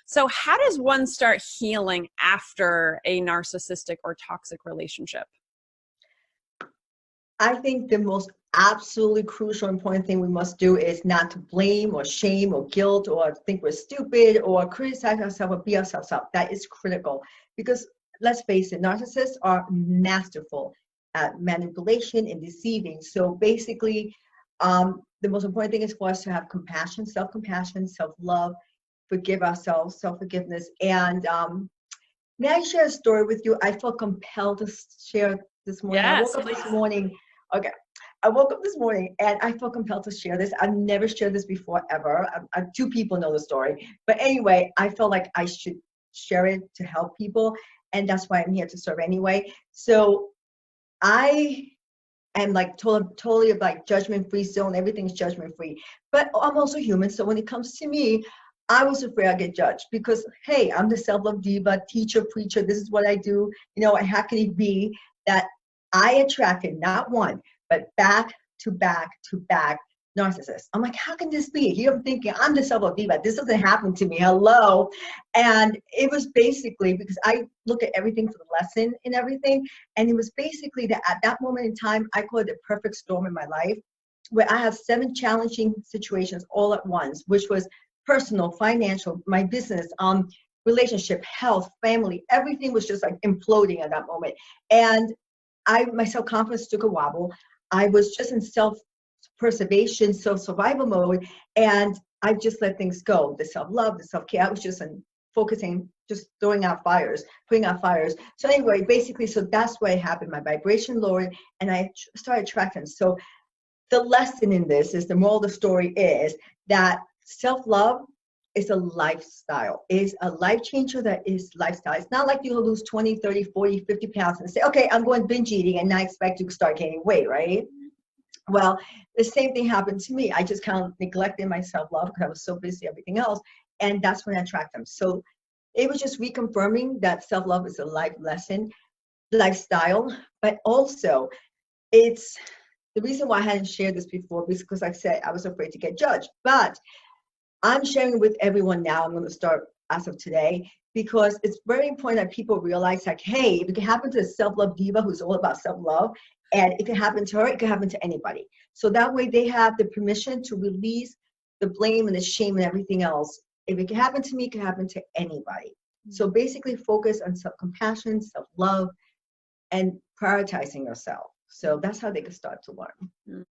So how does one start healing after a narcissistic or toxic relationship? I think the most absolutely crucial, important thing we must do is not to blame or shame or guilt or think we're stupid or criticize ourselves or beat ourselves up. That is critical because let's face it, narcissists are masterful at manipulation and deceiving. So basically, the most important thing is for us to have compassion, self-compassion, self-love, forgive ourselves, self-forgiveness. And may I share a story with you? I felt compelled to share this morning. I Yes, woke up please. this morning. Okay. I woke up this morning and I felt compelled to share this. I've never shared this before, ever. Two people know the story. But anyway, I felt like I should share it to help people. And that's why I'm here to serve anyway. So I am like totally like judgment-free zone. Everything's judgment-free. But I'm also human. So when it comes to me, I was afraid I'd get judged because, hey, I'm the self-love diva, teacher, preacher. This is what I do. You know, how can it be that I attracted not one, but back to back to back narcissists? I'm like, how can this be? Here I'm thinking, I'm the self-love diva. This doesn't happen to me. Hello. And it was basically because I look at everything for the lesson in everything. And it was basically that at that moment in time, I call it the perfect storm in my life, where I have 7 challenging situations all at once, which was personal, financial, my business, relationship, health, family, everything was just like imploding at that moment. And my self-confidence took a wobble. I was just in self-preservation, self-survival mode, and I just let things go. The self-love, the self-care, I was just focusing, just throwing out fires, putting out fires. So anyway, basically, so that's what happened. My vibration lowered, and I started attracting. So the lesson in this is, the moral of the story is that self-love is a lifestyle, is a life changer. That is lifestyle. It's not like you lose 20, 30, 40, 50 pounds and say, okay, I'm going binge eating and now I expect to start gaining weight, right? Well, the same thing happened to me. I just kind of neglected my self-love because I was so busy, everything else. And that's when I attract them. So it was just reconfirming that self-love is a life lesson, lifestyle, but also it's the reason why I hadn't shared this before, because like I said, I was afraid to get judged. But I'm sharing it with everyone now. I'm going to start as of today because it's very important that people realize, like, hey, if it can happen to a self-love diva who's all about self-love, and it can happen to her, it can happen to anybody. So that way they have the permission to release the blame and the shame and everything else. If it can happen to me, it can happen to anybody. So basically focus on self-compassion, self-love, and prioritizing yourself. So that's how they can start to learn.